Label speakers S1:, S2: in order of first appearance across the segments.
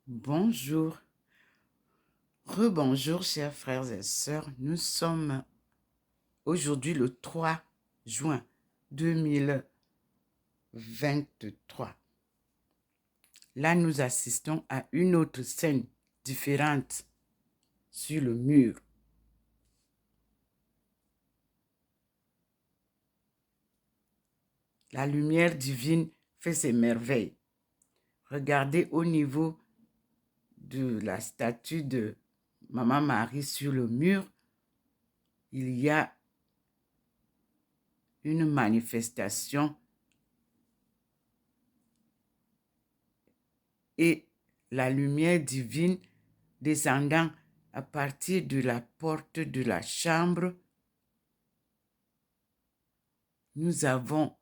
S1: Bonjour, rebonjour chers frères et sœurs. Nous sommes aujourd'hui le 3 juin 2023. Là, nous assistons à une autre scène différente sur le mur. La lumière divine fait ses merveilles. Regardez au niveau de la statue de Maman Marie sur le mur, il y a une manifestation et la lumière divine descendant à partir de la porte de la chambre. Nous avons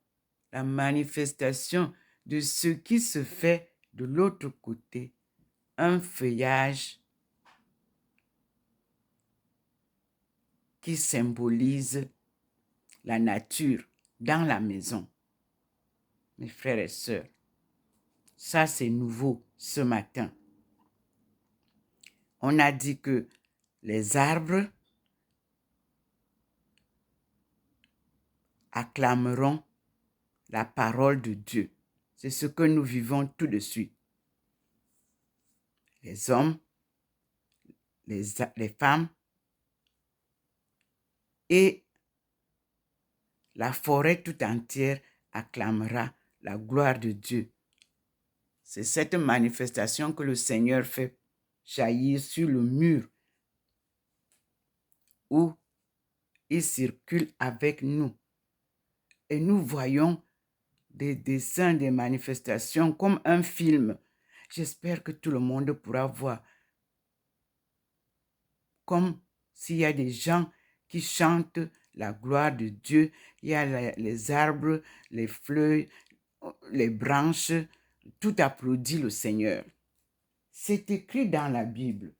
S1: la manifestation de ce qui se fait de l'autre côté, un feuillage qui symbolise la nature dans la maison. Mes frères et sœurs, ça c'est nouveau ce matin. On a dit que les arbres acclameront la parole de Dieu. C'est ce que nous vivons tout de suite. Les hommes, les femmes et la forêt tout entière acclamera la gloire de Dieu. C'est cette manifestation que le Seigneur fait jaillir sur le mur où il circule avec nous. Et nous voyons des dessins, des manifestations comme un film. J'espère que tout le monde pourra voir. Comme s'il y a des gens qui chantent la gloire de Dieu, il y a les arbres, les fleurs, les branches, tout applaudit le Seigneur. C'est écrit dans la Bible.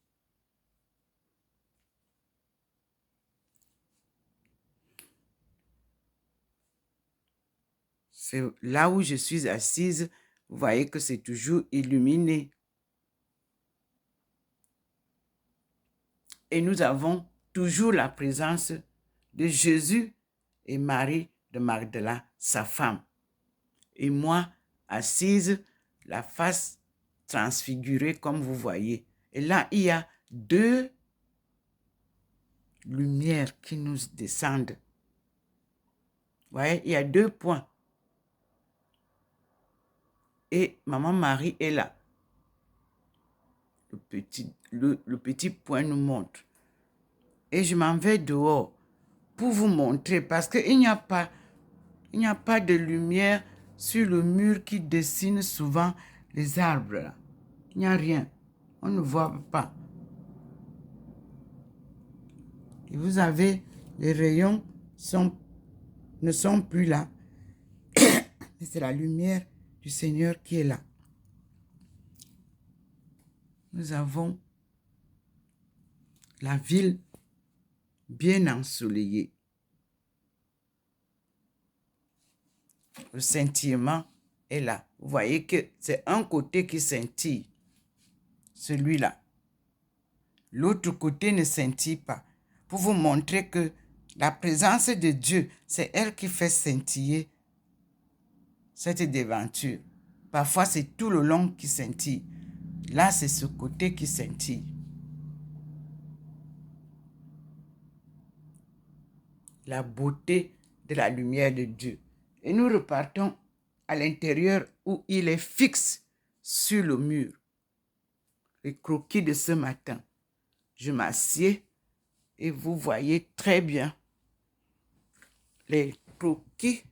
S1: C'est là où je suis assise, vous voyez que c'est toujours illuminé. Et nous avons toujours la présence de Jésus et Marie de Magdala, sa femme. Et moi, assise, la face transfigurée comme vous voyez. Et là, il y a deux lumières qui nous descendent. Vous voyez, il y a deux points. Et Maman Marie est là. Le petit point nous montre. Et je m'en vais dehors pour vous montrer parce qu'il n'y a pas de lumière sur le mur qui dessine souvent les arbres. Là. Il n'y a rien. On ne voit pas. Et vous avez, les rayons ne sont plus là. Mais c'est la lumière du Seigneur qui est là. Nous avons la ville bien ensoleillée. Le scintillement est là. Vous voyez que c'est un côté qui scintille, celui-là. L'autre côté ne scintille pas. Pour vous montrer que la présence de Dieu, c'est elle qui fait scintiller cette devanture. Parfois, c'est tout le long qui scintille. Là, c'est ce côté qui scintille. La beauté de la lumière de Dieu. Et nous repartons à l'intérieur où il est fixe sur le mur. Le croquis de ce matin. Je m'assieds et vous voyez très bien les croquis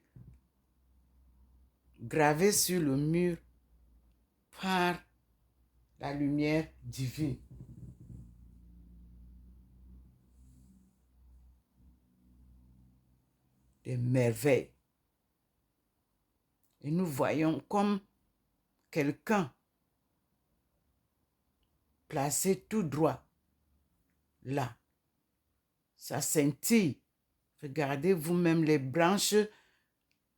S1: gravés sur le mur par la lumière divine. Des merveilles. Et nous voyons comme quelqu'un placé tout droit là. Ça scintille. Regardez vous-même, les branches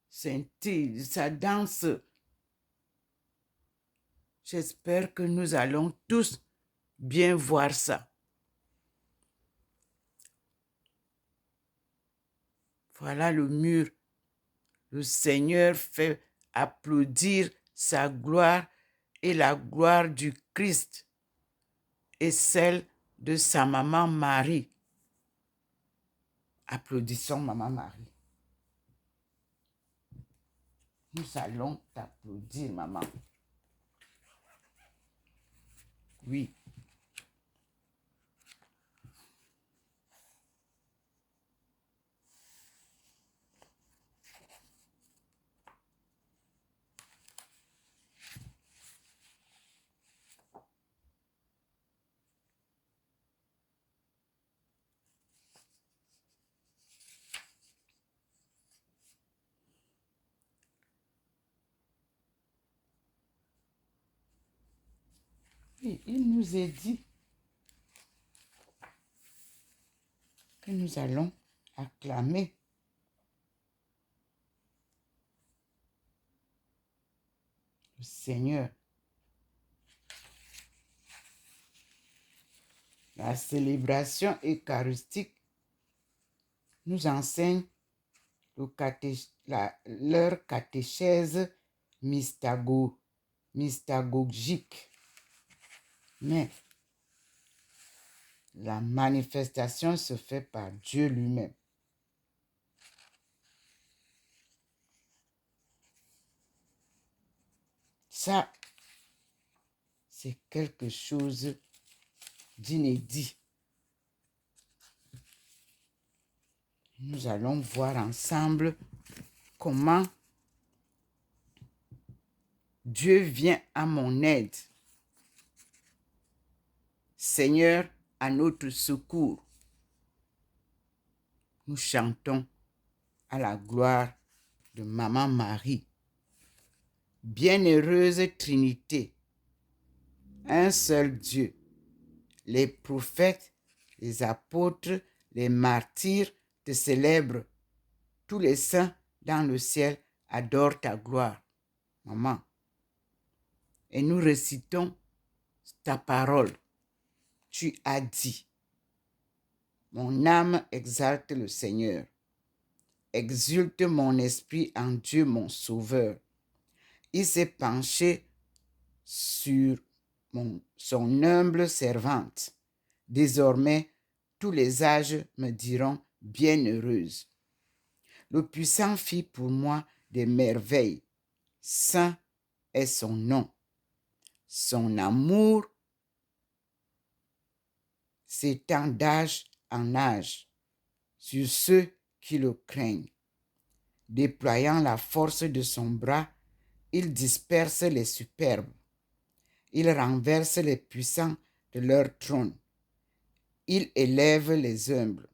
S1: scintillent, ça danse. J'espère que nous allons tous bien voir ça. Voilà le mur. Le Seigneur fait applaudir sa gloire et la gloire du Christ et celle de sa maman Marie. Applaudissons maman Marie. Nous allons t'applaudir, maman. Oui. Oui, il nous est dit que nous allons acclamer le Seigneur. La célébration eucharistique nous enseigne leur catéchèse mystagogique. Mais la manifestation se fait par Dieu lui-même. Ça, c'est quelque chose d'inédit. Nous allons voir ensemble comment Dieu vient à mon aide. Seigneur, à notre secours. Nous chantons à la gloire de Maman Marie. Bienheureuse Trinité, un seul Dieu, les prophètes, les apôtres, les martyrs te célèbrent. Tous les saints dans le ciel adorent ta gloire, maman. Et nous récitons ta parole. Tu as dit, mon âme exalte le Seigneur. Exulte mon esprit en Dieu mon Sauveur. Il s'est penché sur son humble servante. Désormais, tous les âges me diront bienheureuse. Le puissant fit pour moi des merveilles. Saint est son nom. Son amour s'étend d'âge en âge sur ceux qui le craignent. Déployant la force de son bras, il disperse les superbes. Il renverse les puissants de leur trône. Il élève les humbles.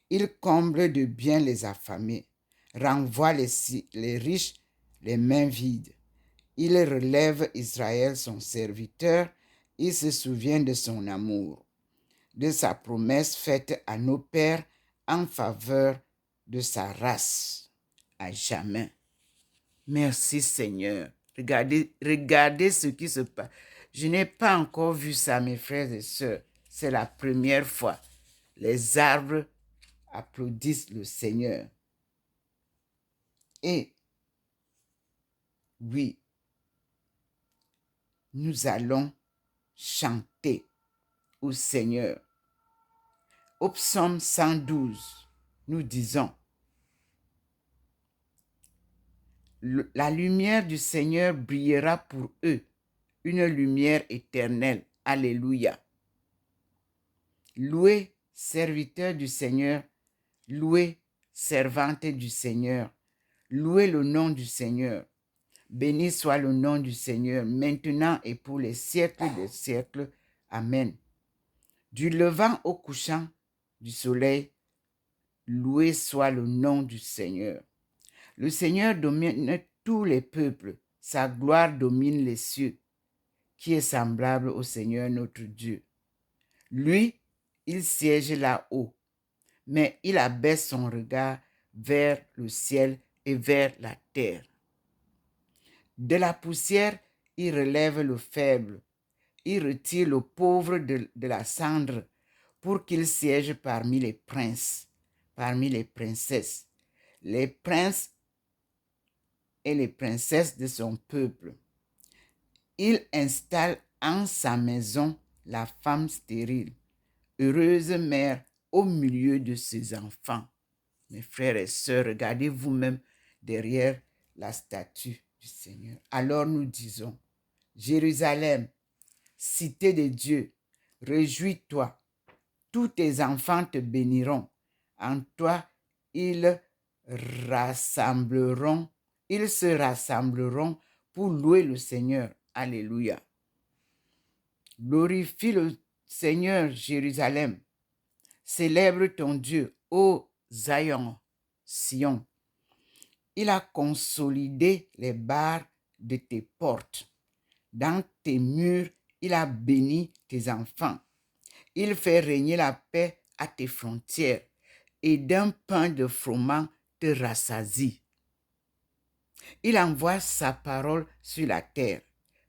S1: Il comble de bien les affamés, renvoie les riches les mains vides. Il relève Israël son serviteur. Il se souvient de son amour, de sa promesse faite à nos pères en faveur de sa race, à jamais. Merci Seigneur. Regardez ce qui se passe. Je n'ai pas encore vu ça, mes frères et sœurs. C'est la première fois. Les arbres applaudissent le Seigneur. Et oui, nous allons chanter au Seigneur. Au psaume 112, nous disons, la lumière du Seigneur brillera pour eux, une lumière éternelle. Alléluia. Louez, serviteur du Seigneur, louez, servante du Seigneur, louez le nom du Seigneur. Béni soit le nom du Seigneur, maintenant et pour les siècles des siècles. Amen. Du levant au couchant du soleil, loué soit le nom du Seigneur. Le Seigneur domine tous les peuples, sa gloire domine les cieux. Qui est semblable au Seigneur notre Dieu? Lui, il siège là-haut, mais il abaisse son regard vers le ciel et vers la terre. De la poussière, Il relève le faible. Il retire le pauvre de la cendre pour qu'il siège parmi les princes, parmi les princesses, les princes et les princesses de son peuple. Il installe en sa maison la femme stérile, heureuse mère au milieu de ses enfants. Mes frères et sœurs, regardez vous-même derrière la statue du Seigneur. Alors nous disons, Jérusalem, cité de Dieu, réjouis-toi, tous tes enfants te béniront. En toi, ils se rassembleront pour louer le Seigneur. Alléluia. Glorifie le Seigneur, Jérusalem. Célèbre ton Dieu, ô Zion, Sion. Il a consolidé les barres de tes portes. Dans tes murs, il a béni tes enfants. Il fait régner la paix à tes frontières et d'un pain de froment te rassasie. Il envoie sa parole sur la terre.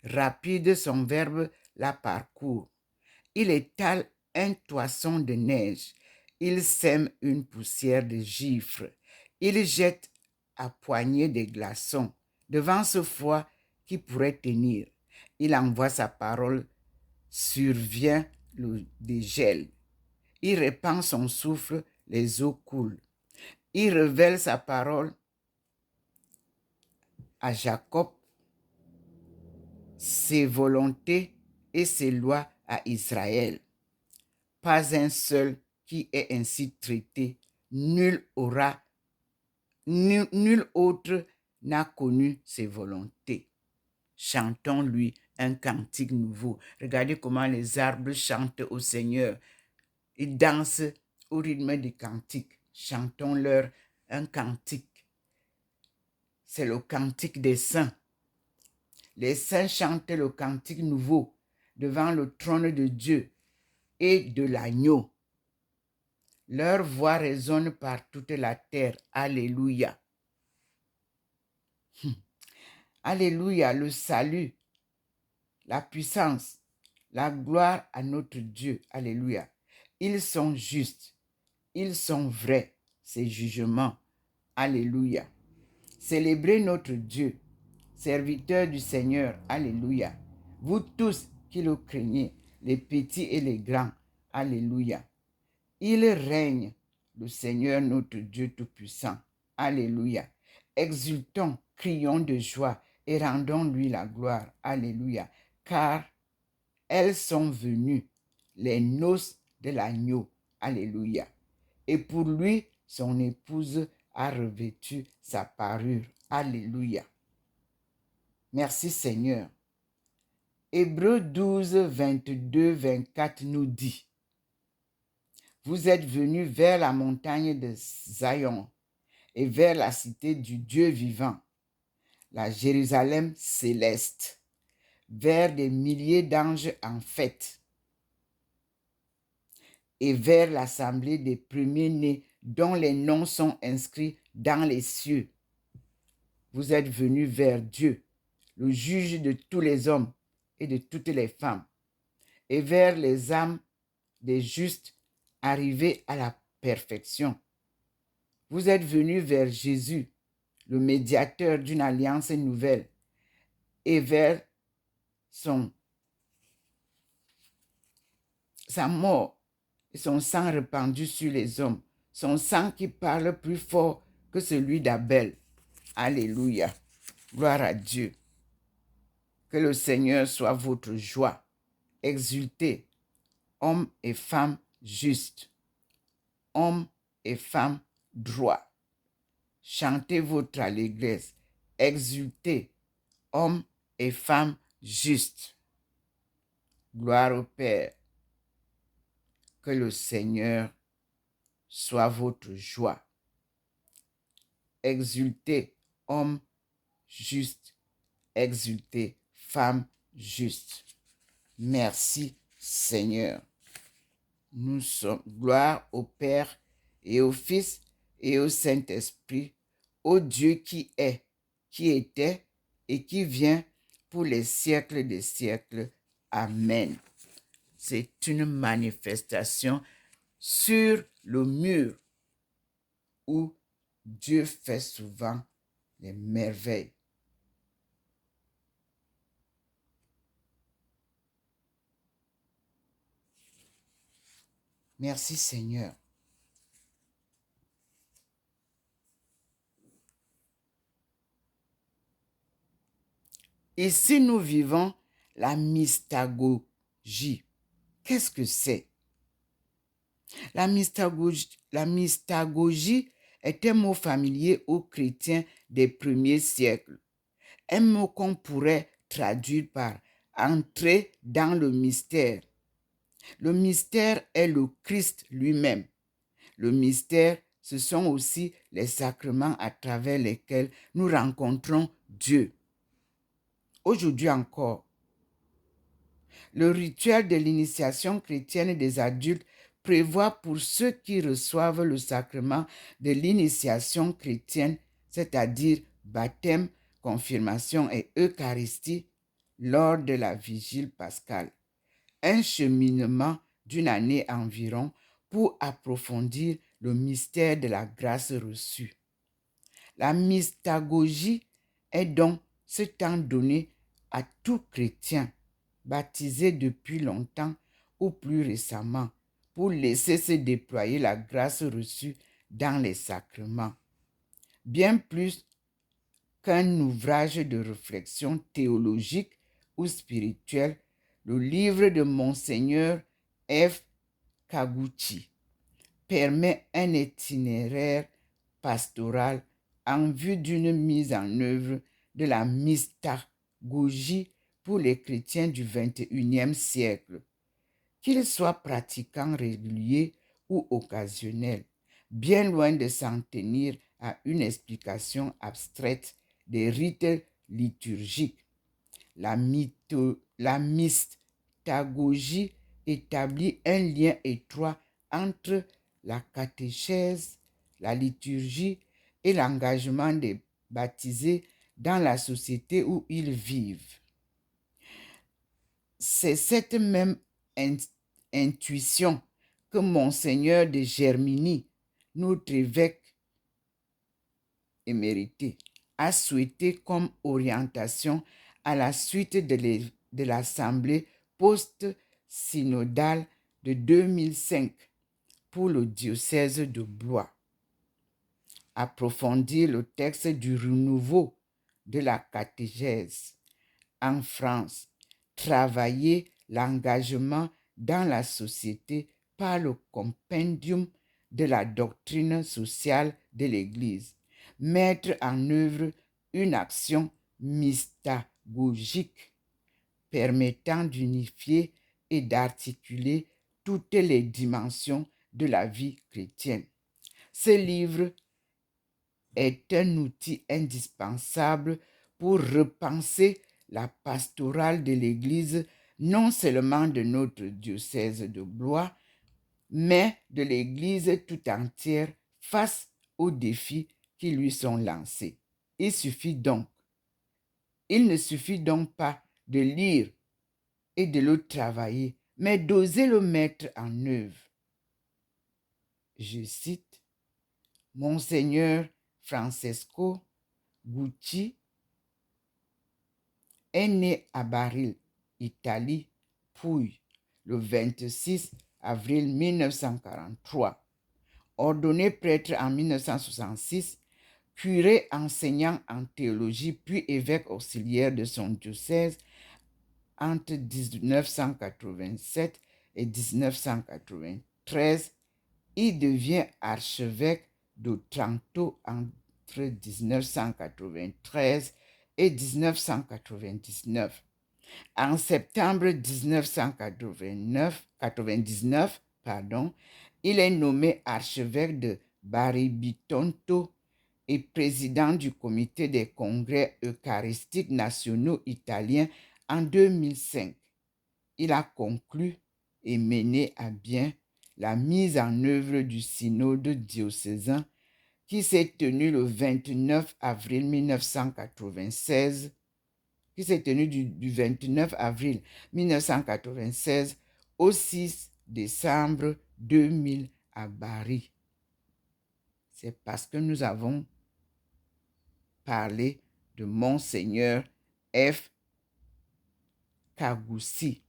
S1: Rapide, son verbe la parcourt. Il étale un toison de neige. Il sème une poussière de gifre. Il jette à poignées des glaçons devant ce froid qui pourrait tenir. Il envoie sa parole, survient le dégel. Il répand son souffle, les eaux coulent. Il révèle sa parole à Jacob, ses volontés et ses lois à Israël. Pas un seul qui est ainsi traité. Nul autre n'a connu ses volontés. Chantons-lui un cantique nouveau. Regardez comment les arbres chantent au Seigneur. Ils dansent au rythme du cantique. Chantons-leur un cantique. C'est le cantique des saints. Les saints chantent le cantique nouveau devant le trône de Dieu et de l'agneau. Leur voix résonne par toute la terre. Alléluia. Alléluia, le salut, la puissance, la gloire à notre Dieu. Alléluia. Ils sont justes. Ils sont vrais, ces jugements. Alléluia. Célébrez notre Dieu, serviteur du Seigneur. Alléluia. Vous tous qui le craignez, les petits et les grands. Alléluia. Il règne, le Seigneur notre Dieu Tout-Puissant. Alléluia. Exultons, crions de joie et rendons-lui la gloire. Alléluia. Car elles sont venues, les noces de l'agneau. Alléluia. Et pour lui, son épouse a revêtu sa parure. Alléluia. Merci Seigneur. Hébreux 12, 22, 24 nous dit: Vous êtes venus vers la montagne de Zion et vers la cité du Dieu vivant, la Jérusalem céleste, vers des milliers d'anges en fête et vers l'assemblée des premiers-nés dont les noms sont inscrits dans les cieux. Vous êtes venus vers Dieu, le juge de tous les hommes et de toutes les femmes, et vers les âmes des justes arrivés à la perfection. Vous êtes venus vers Jésus, le médiateur d'une alliance nouvelle, et vers sa mort et son sang répandu sur les hommes, son sang qui parle plus fort que celui d'Abel. Alléluia. Gloire à Dieu. Que le Seigneur soit votre joie. Exultez, hommes et femmes justes, hommes et femmes droits. Chantez votre allégresse. Exultez, hommes et femmes justes. Gloire au Père. Que le Seigneur soit votre joie. Exultez, hommes justes. Exultez, femmes justes. Merci, Seigneur. Nous sommes gloire au Père et au Fils et au Saint-Esprit, au Dieu qui est, qui était et qui vient, pour les siècles des siècles. Amen. C'est une manifestation sur le mur où Dieu fait souvent les merveilles. Merci Seigneur. Ici, nous vivons la mystagogie. Qu'est-ce que c'est? La mystagogie est un mot familier aux chrétiens des premiers siècles. Un mot qu'on pourrait traduire par entrer dans le mystère. Le mystère est le Christ lui-même. Le mystère, ce sont aussi les sacrements à travers lesquels nous rencontrons Dieu. Aujourd'hui encore, le rituel de l'initiation chrétienne des adultes prévoit pour ceux qui reçoivent le sacrement de l'initiation chrétienne, c'est-à-dire baptême, confirmation et Eucharistie, lors de la vigile pascale, un cheminement d'une année environ pour approfondir le mystère de la grâce reçue. La mystagogie est donc ce temps donné à tout chrétien baptisé depuis longtemps ou plus récemment pour laisser se déployer la grâce reçue dans les sacrements. Bien plus qu'un ouvrage de réflexion théologique ou spirituelle, le livre de Monseigneur F. Kaguchi permet un itinéraire pastoral en vue d'une mise en œuvre de la mystagogie pour les chrétiens du XXIe siècle, qu'ils soient pratiquants réguliers ou occasionnels, bien loin de s'en tenir à une explication abstraite des rites liturgiques. La mystagogie établit un lien étroit entre la catéchèse, la liturgie et l'engagement des baptisés dans la société où ils vivent. C'est cette même intuition que Monseigneur de Germigny, notre évêque émérité, a souhaité comme orientation à la suite de l'Assemblée post-synodale de 2005 pour le diocèse de Blois. Approfondir le texte du renouveau de la catéchèse en France, travailler l'engagement dans la société par le compendium de la doctrine sociale de l'Église, mettre en œuvre une action mystagogique permettant d'unifier et d'articuler toutes les dimensions de la vie chrétienne. Ce livre est un outil indispensable pour repenser la pastorale de l'Église, non seulement de notre diocèse de Blois, mais de l'Église tout entière face aux défis qui lui sont lancés. Il ne suffit donc pas de lire et de le travailler, mais d'oser le mettre en œuvre. Je cite Monseigneur Francesco Gucci est né à Bari, Italie, Pouille, le 26 avril 1943. Ordonné prêtre en 1966, curé enseignant en théologie puis évêque auxiliaire de son diocèse entre 1987 et 1993, il devient archevêque d'Otranto entre 1993 et 1999. En septembre 1999, il est nommé archevêque de Bari-Bitonto et président du comité des congrès eucharistiques nationaux italiens en 2005. Il a conclu et mené à bien la mise en œuvre du synode diocésain qui s'est tenu le 29 avril 1996 qui s'est tenu du 29 avril 1996 au 6 décembre 2000 à Bari. C'est parce que nous avons parlé de Monseigneur F. Kagoussi.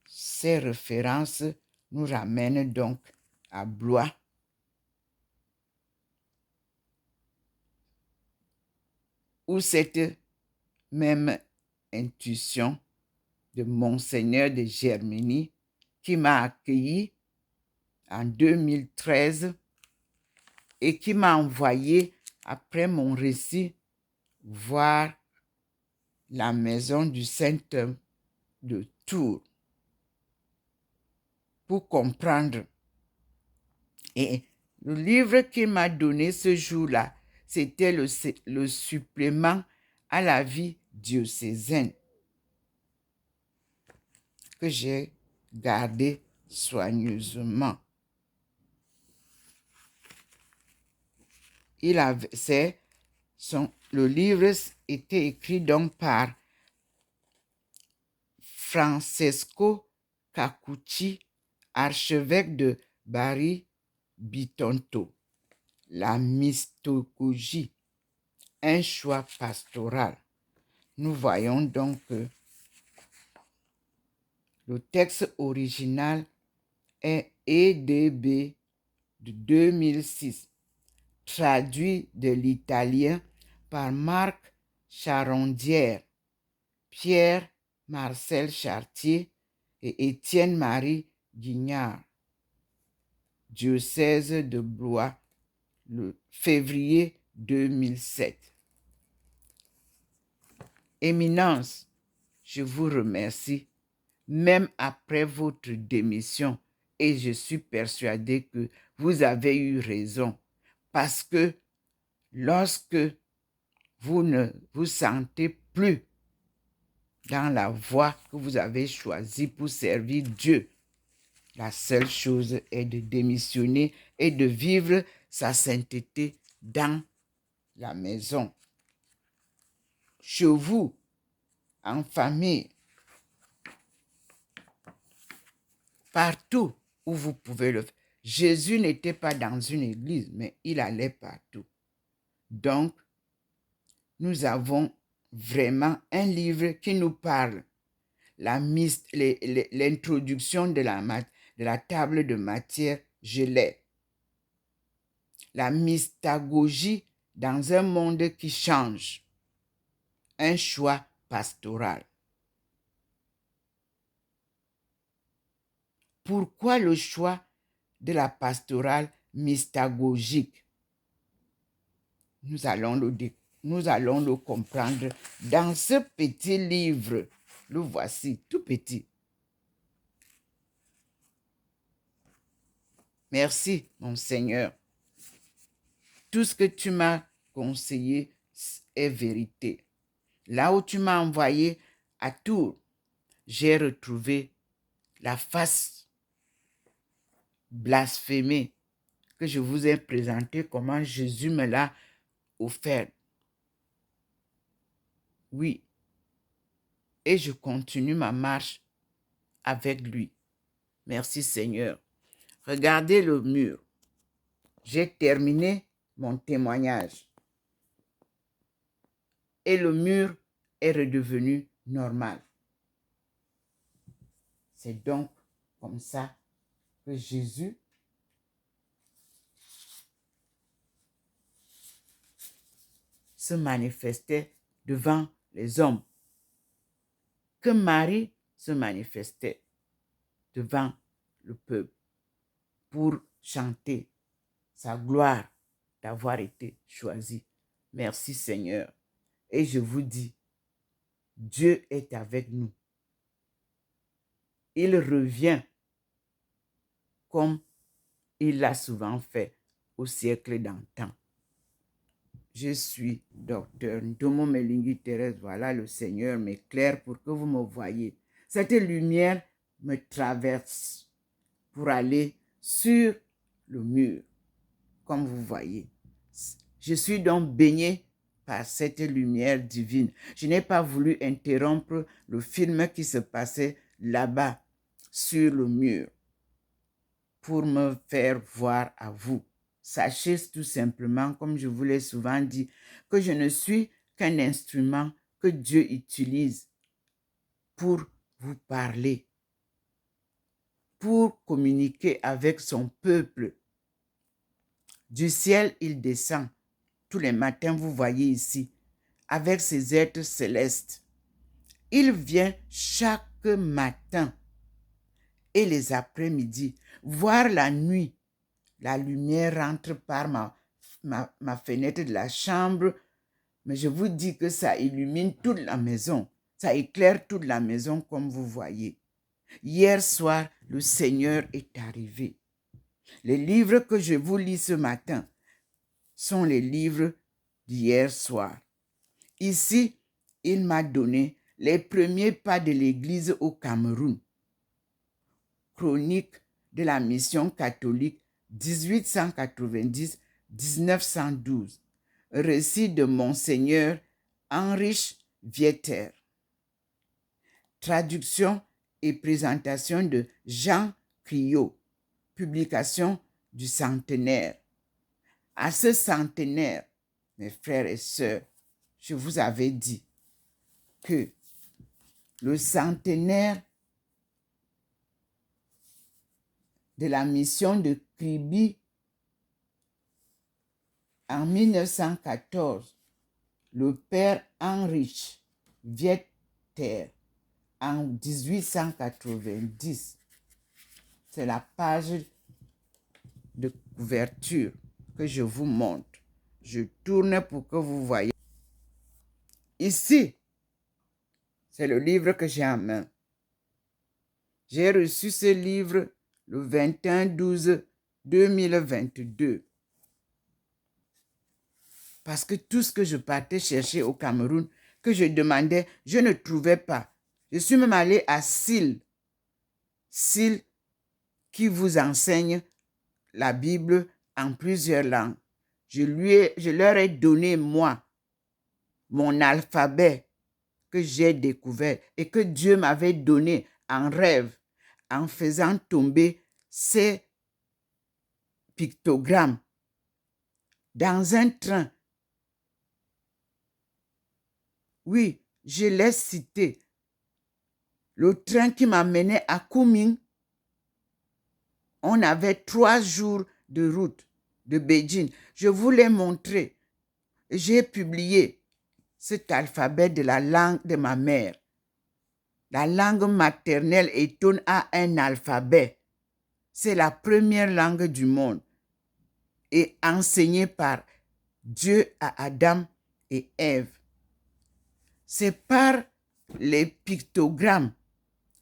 S1: Ces références nous ramènent donc à Blois, où cette même intuition de Monseigneur de Germigny qui m'a accueilli en 2013 et qui m'a envoyé, après mon récit, voir la maison du Saint-Homme de Tours pour comprendre. Et le livre qu'il m'a donné ce jour-là, c'était le supplément à la vie diocésaine que j'ai gardé soigneusement. Le livre était écrit donc par Francesco Cacucci, archevêque de Bari Bitonto. La mystagogie, un choix pastoral. Nous voyons donc que le texte original est EDB de 2006, traduit de l'italien par Marc Charondière, Pierre Marcel Chartier et Étienne-Marie Guignard, diocèse de Blois, le février 2007. Éminence, je vous remercie, même après votre démission, et je suis persuadé que vous avez eu raison, parce que lorsque vous ne vous sentez plus dans la voie que vous avez choisie pour servir Dieu, la seule chose est de démissionner et de vivre sa sainteté dans la maison, chez vous, en famille, partout où vous pouvez le faire. Jésus n'était pas dans une église, mais il allait partout. Donc, nous avons vraiment un livre qui nous parle. L'introduction de la table de matière, je l'ai. La mystagogie dans un monde qui change. Un choix pastoral. Pourquoi le choix de la pastorale mystagogique? Nous allons le comprendre dans ce petit livre. Le voici, tout petit. Merci, mon Seigneur. Tout ce que tu m'as conseillé est vérité. Là où tu m'as envoyé à Tours, j'ai retrouvé la face blasphémée que je vous ai présentée, comment Jésus me l'a offert. Oui. Et je continue ma marche avec lui. Merci Seigneur. Regardez le mur. J'ai terminé mon témoignage. Et le mur est redevenu normal. C'est donc comme ça que Jésus se manifestait devant les hommes, que Marie se manifestait devant le peuple pour chanter sa gloire d'avoir été choisi. Merci Seigneur. Et je vous dis, Dieu est avec nous. Il revient comme il l'a souvent fait au siècle d'antan. Je suis docteur Ntomo Melingi Thérèse. Voilà, le Seigneur m'éclaire pour que vous me voyez. Cette lumière me traverse pour aller sur le mur, comme vous voyez. Je suis donc baigné par cette lumière divine. Je n'ai pas voulu interrompre le film qui se passait là-bas sur le mur pour me faire voir à vous. Sachez tout simplement, comme je vous l'ai souvent dit, que je ne suis qu'un instrument que Dieu utilise pour vous parler, pour communiquer avec son peuple. Du ciel, il descend. Tous les matins, vous voyez ici, avec ses êtres célestes. Il vient chaque matin et les après-midi, voire la nuit. La lumière rentre par ma fenêtre de la chambre, mais je vous dis que ça illumine toute la maison. Ça éclaire toute la maison comme vous voyez. Hier soir, le Seigneur est arrivé. Les livres que je vous lis ce matin sont les livres d'hier soir. Ici, il m'a donné les premiers pas de l'Église au Cameroun. Chronique de la mission catholique 1890-1912. Récit de Monseigneur Heinrich Vieter. Traduction et présentation de Jean Criot. Publication du centenaire. À ce centenaire, mes frères et sœurs, je vous avais dit que le centenaire de la mission de Kribi en 1914, le père Heinrich Vieter en 1890. C'est la page de couverture que je vous montre. Je tourne pour que vous voyez. Ici, c'est le livre que j'ai en main. J'ai reçu ce livre le 21/12/2022. Parce que tout ce que je partais chercher au Cameroun, que je demandais, je ne trouvais pas. Je suis même allée à SIL. SIL qui vous enseigne la Bible en plusieurs langues. Je leur ai donné, moi, mon alphabet que j'ai découvert et que Dieu m'avait donné en rêve, en faisant tomber ces pictogrammes dans un train. Oui, je l'ai cité. Le train qui m'amenait à Kunming, on avait 3 jours de route de Beijing. Je vous l'ai montré. J'ai publié cet alphabet de la langue de ma mère. La langue maternelle Eton a un alphabet. C'est la première langue du monde et enseignée par Dieu à Adam et Ève. C'est par les pictogrammes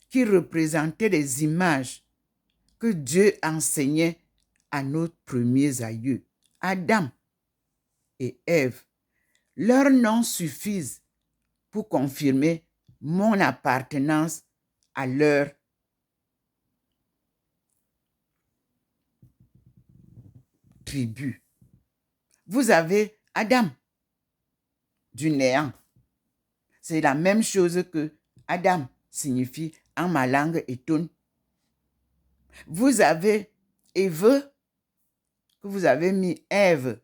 S1: qui représentaient des images que Dieu enseignait à nos premiers aïeux, Adam et Ève. Leurs noms suffisent pour confirmer mon appartenance à leur tribu. Vous avez Adam, du néant. C'est la même chose que Adam signifie en ma langue Eton. Vous avez Ève, que vous avez mis Ève.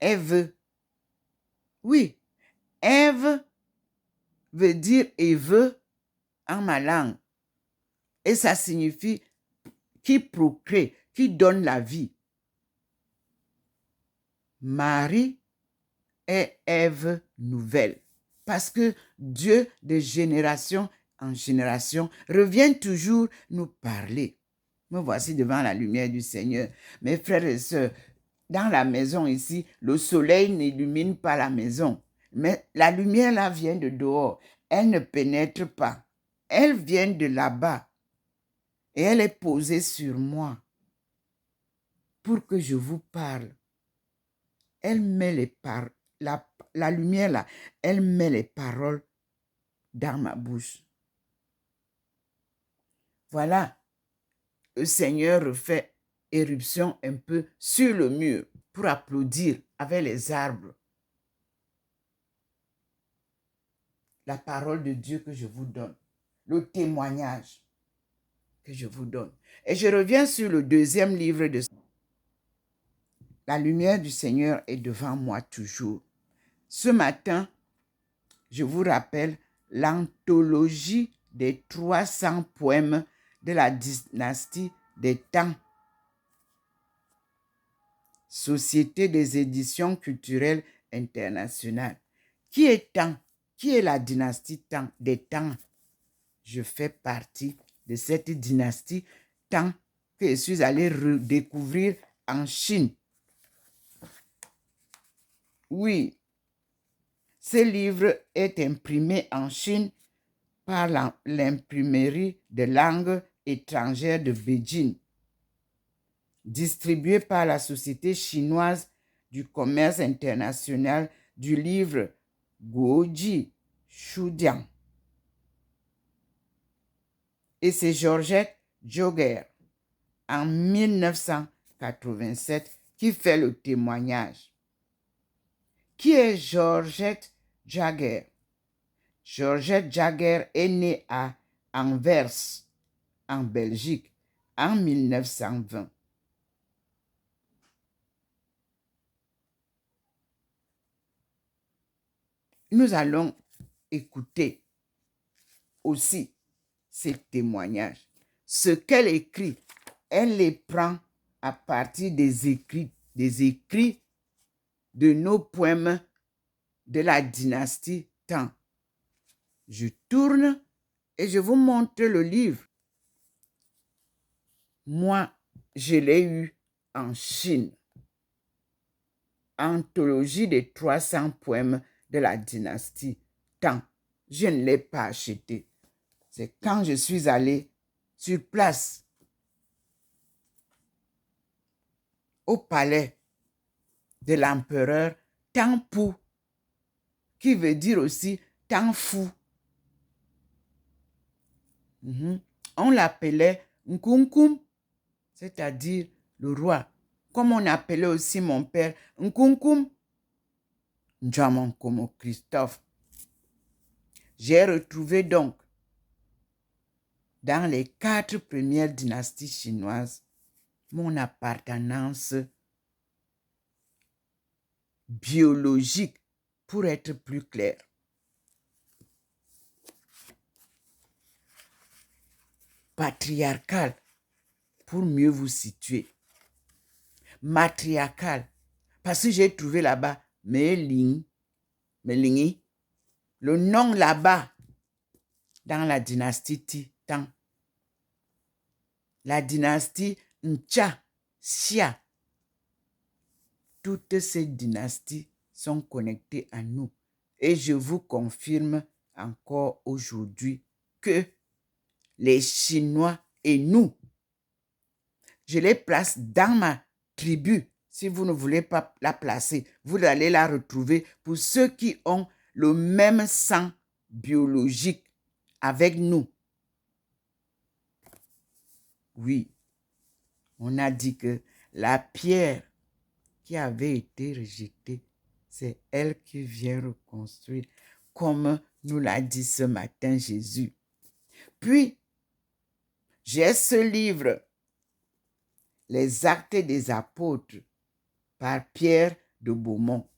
S1: Ève. Oui, Ève veut dire Ève en ma langue. Et ça signifie qui procrée, qui donne la vie. Marie est Ève nouvelle. Parce que Dieu, de génération en génération, revient toujours nous parler. Me voici devant la lumière du Seigneur. Mes frères et sœurs, dans la maison ici, le soleil n'illumine pas la maison. Mais la lumière là vient de dehors. Elle ne pénètre pas. Elle vient de là-bas. Et elle est posée sur moi pour que je vous parle. Elle met la lumière là, elle met les paroles dans ma bouche. Voilà, le Seigneur refait éruption un peu sur le mur pour applaudir avec les arbres. la parole de Dieu que je vous donne, le témoignage que je vous donne. Et je reviens sur le deuxième livre de La lumière du Seigneur est devant moi toujours. Ce matin, je vous rappelle l'anthologie des 300 poèmes de la dynastie des Tang. Société des éditions culturelles internationales. Qui est Tang? Qui est la dynastie Tang, des Tang? Je fais partie de cette dynastie Tang que je suis allé redécouvrir en Chine. Oui, ce livre est imprimé en Chine par l'imprimerie de langue étrangère de Beijing, distribué par la Société chinoise du commerce international du livre Guoji Shudiang. Et c'est Georgette Jagger, en 1987, qui fait le témoignage. Qui est Georgette Jagger? Georgette Jagger est née à Anvers, en Belgique, en 1920. Nous allons écouter aussi ces témoignages. Ce qu'elle écrit, elle les prend à partir des écrits de nos poèmes de la dynastie Tang. Je tourne et je vous montre le livre. Moi, je l'ai eu en Chine. Anthologie des 300 poèmes de la dynastie Tang. Je ne l'ai pas acheté. C'est quand je suis allé sur place au palais de l'empereur Tang Pu, qui veut dire aussi Tang Fu. On l'appelait Nkunkum, c'est-à-dire le roi. Comme on appelait aussi mon père Nkunkum Ndjamankomo Christophe. J'ai retrouvé donc dans les 4 premières dynasties chinoises mon appartenance biologique, pour être plus clair. Patriarcal, pour mieux vous situer. Matriarcal, parce que j'ai trouvé là-bas Melingi, le nom là-bas dans la dynastie Tang. La dynastie Ncha, Xia. Toutes ces dynasties sont connectées à nous. Et je vous confirme encore aujourd'hui que les Chinois et nous, je les place dans ma tribu. Si vous ne voulez pas la placer, vous allez la retrouver pour ceux qui ont le même sang biologique avec nous. Oui, on a dit que la pierre qui avait été rejetée, c'est elle qui vient reconstruire, comme nous l'a dit ce matin Jésus. Puis, j'ai ce livre, Les Actes des Apôtres, par Pierre de Beaumont.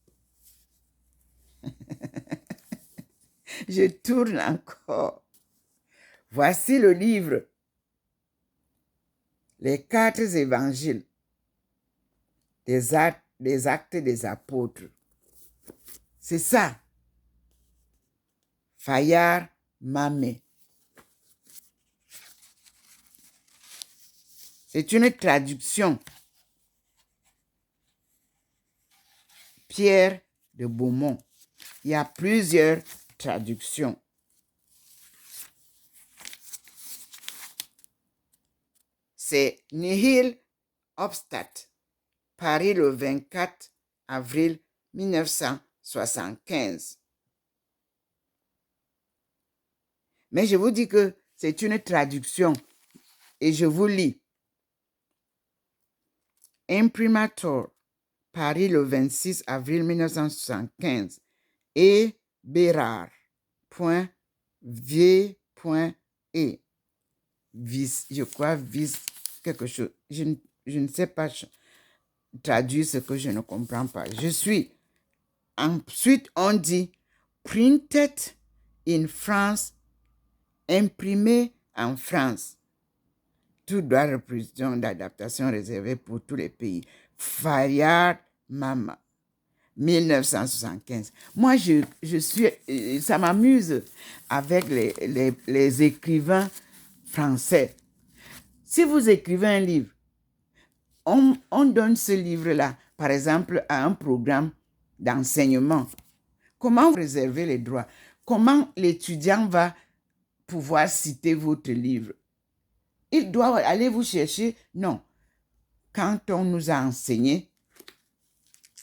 S1: Je tourne encore. Voici le livre, Les 4 évangiles, des actes des apôtres. C'est ça. Fayard Mamé. C'est une traduction. Pierre de Beaumont. Il y a plusieurs traductions. C'est Nihil Obstat, Paris le 24 avril 1975. Mais je vous dis que c'est une traduction et je vous lis. Imprimatur, Paris le 26 avril 1975. Et Bérard, Je crois, quelque chose. Je ne sais pas traduire ce que je ne comprends pas. Je suis. Ensuite, on dit printed in France, imprimé en France. Tout droit de reproduction d'adaptation réservé pour tous les pays. Fayard Mama, 1975. Moi, ça m'amuse avec les écrivains français. Si vous écrivez un livre, on donne ce livre-là, par exemple, à un programme d'enseignement. Comment vous réservez les droits? Comment l'étudiant va pouvoir citer votre livre? Il doit aller vous chercher? Non. Quand on nous a enseigné,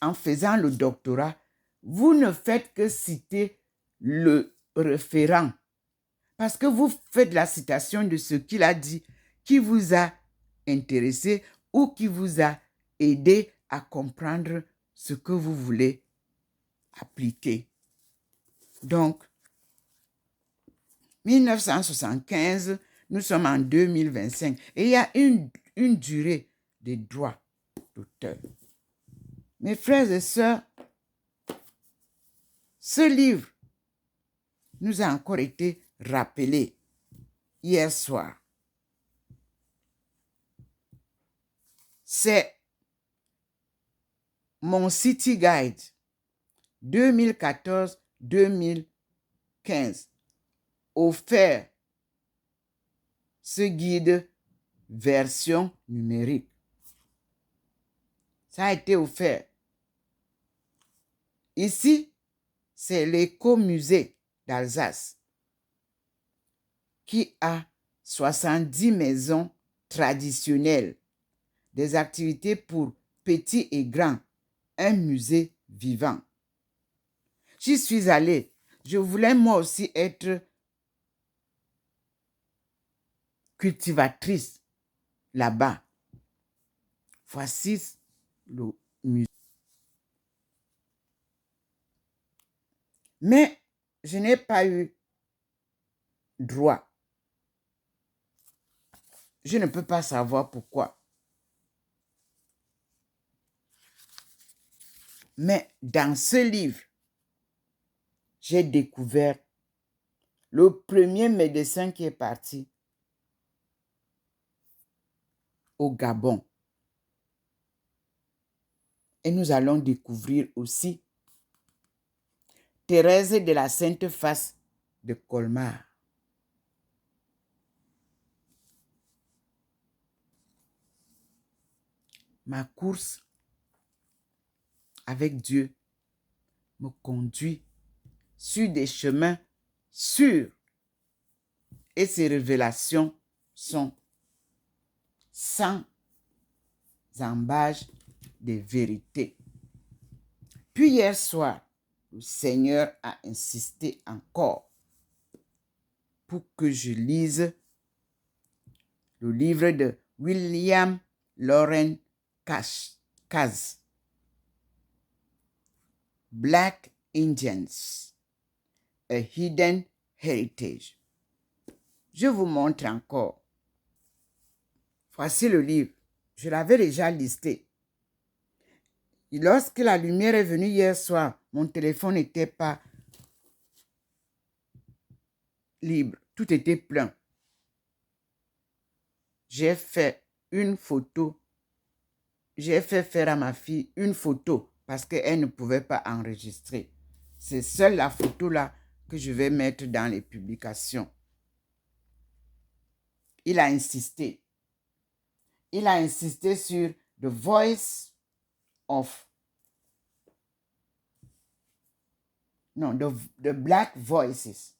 S1: en faisant le doctorat, vous ne faites que citer le référent. Parce que vous faites la citation de ce qu'il a dit, qui vous a intéressé ou qui vous a aidé à comprendre ce que vous voulez appliquer. Donc, 1975, nous sommes en 2025 et il y a une durée de droits d'auteur. Mes frères et sœurs, ce livre nous a encore été rappelé hier soir. C'est mon City Guide 2014-2015 offert ce guide version numérique. Ça a été offert. Ici, c'est l'écomusée d'Alsace qui a 70 maisons traditionnelles, des activités pour petits et grands, un musée vivant. J'y suis allée. Je voulais moi aussi être cultivatrice là-bas. Voici le musée. Mais je n'ai pas eu droit. Je ne peux pas savoir pourquoi. Mais dans ce livre, j'ai découvert le premier médecin qui est parti au Gabon. Et nous allons découvrir aussi Thérèse de la Sainte Face de Colmar. Ma course avec Dieu me conduit sur des chemins sûrs et ces révélations sont sans embâche de vérité. Puis hier soir, le Seigneur a insisté encore pour que je lise le livre de William Loren Kaz, Black Indians, A Hidden Heritage. Je vous montre encore. Voici le livre. Je l'avais déjà listé. Et lorsque la lumière est venue hier soir, mon téléphone n'était pas libre. Tout était plein. J'ai fait une photo. J'ai fait faire à ma fille une photo parce qu'elle ne pouvait pas enregistrer. C'est seule la photo là que je vais mettre dans les publications. Il a insisté. Il a insisté sur The Voice of... Non, the Black Voices.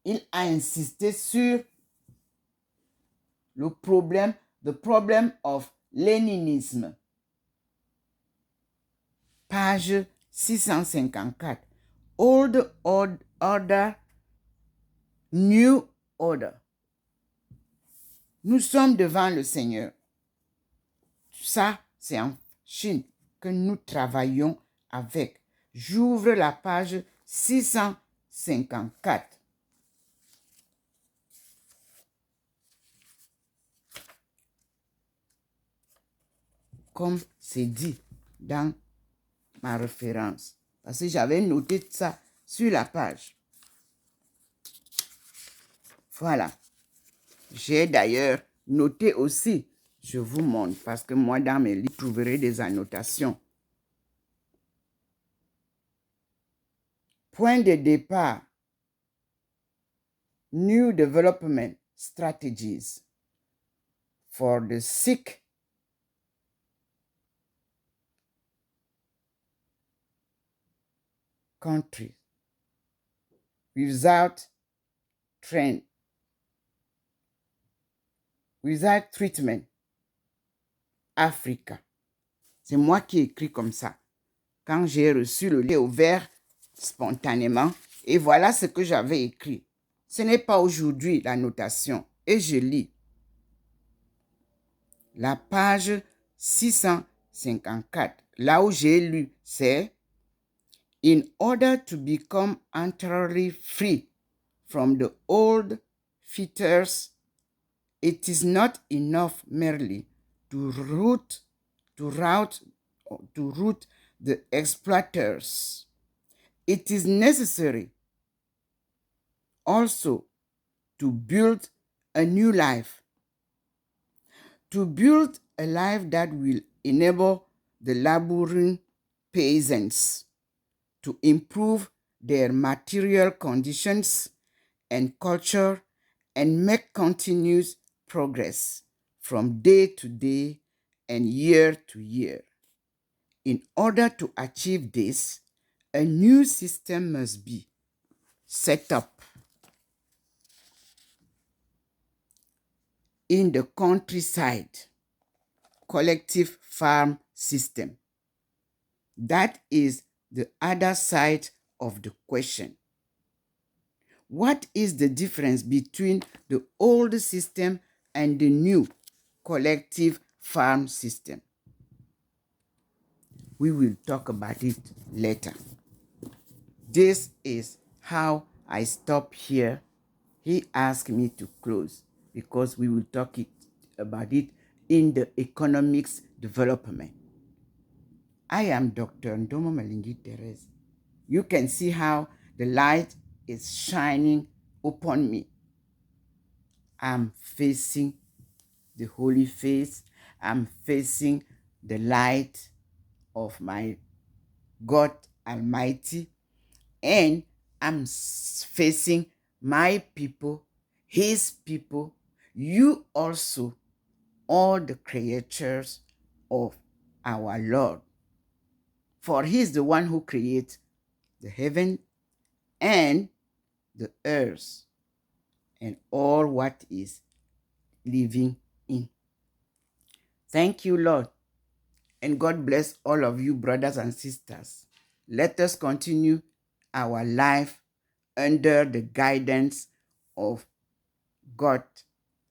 S1: Il a insisté sur le problème, the problem of léninisme. Page 654. Old order, new order. Nous sommes devant le Seigneur. Ça, c'est en Chine que nous travaillons avec. J'ouvre la page 654. 1854. Comme c'est dit dans ma référence. Parce que j'avais noté ça sur la page. Voilà. J'ai d'ailleurs noté aussi, je vous montre, parce que moi, dans mes livres, vous trouverez des annotations. Point de départ. New development strategies for the sick country without treatment. Africa. C'est moi qui ai écrit comme ça. Quand j'ai reçu le livre ouvert spontanément, et voilà ce que j'avais écrit. Ce n'est pas aujourd'hui la notation. Et je lis. La page 654. Là où j'ai lu, c'est In order to become entirely free from the old fetters, it is not enough merely to root the exploiters. It is necessary also to build a new life, to build a life that will enable the laboring peasants to improve their material conditions and culture and make continuous progress from day to day and year to year. In order to achieve this, a new system must be set up in the countryside, collective farm system. That is the other side of the question. What is the difference between the old system and the new collective farm system? We will talk about it later. This is how I stop here. He asked me to close because we will talk about it in the economics development. I am Dr. Ndomo Malingi Therese. You can see how the light is shining upon me. I'm facing the holy face. I'm facing the light of my God Almighty. And I'm facing my people, his people, you also, all the creatures of our Lord. For he is the one who creates the heaven and the earth and all what is living in. Thank you, Lord. And God bless all of you, brothers and sisters. Let us continue our life under the guidance of God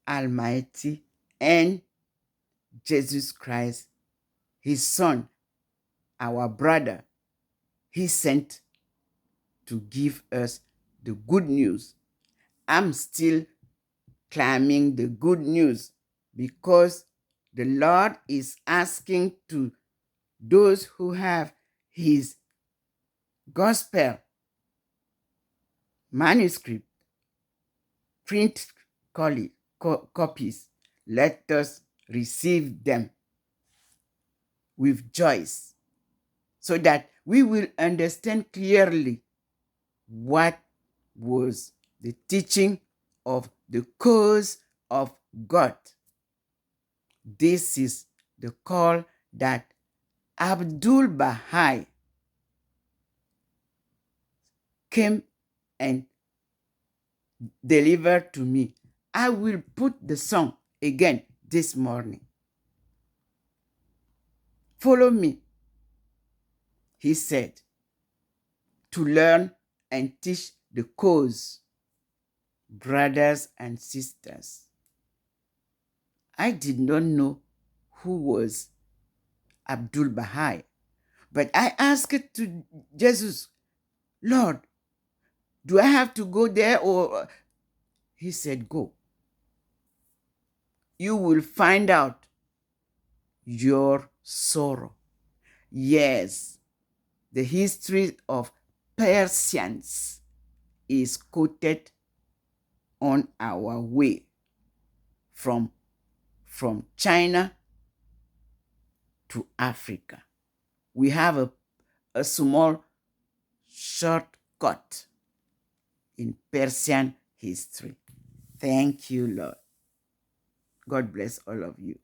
S1: Almighty and Jesus Christ, his son, our brother. He sent to give us the good news. I'm still claiming the good news because the Lord is asking to those who have his gospel manuscript, print copies. Let us receive them with joy so that we will understand clearly what was the teaching of the cause of God. This is the call that Abdul Baha came and delivered to me. I will put the song again this morning. Follow me, he said, to learn and teach the cause, brothers and sisters. I did not know who was Abdul Baha, but I asked to Jesus, Lord, Do I have to go there? Or he said, go. You will find out your sorrow. Yes, the history of Persians is quoted on our way from China to Africa. We have a small shortcut in Persian history. Thank you, Lord. God bless all of you.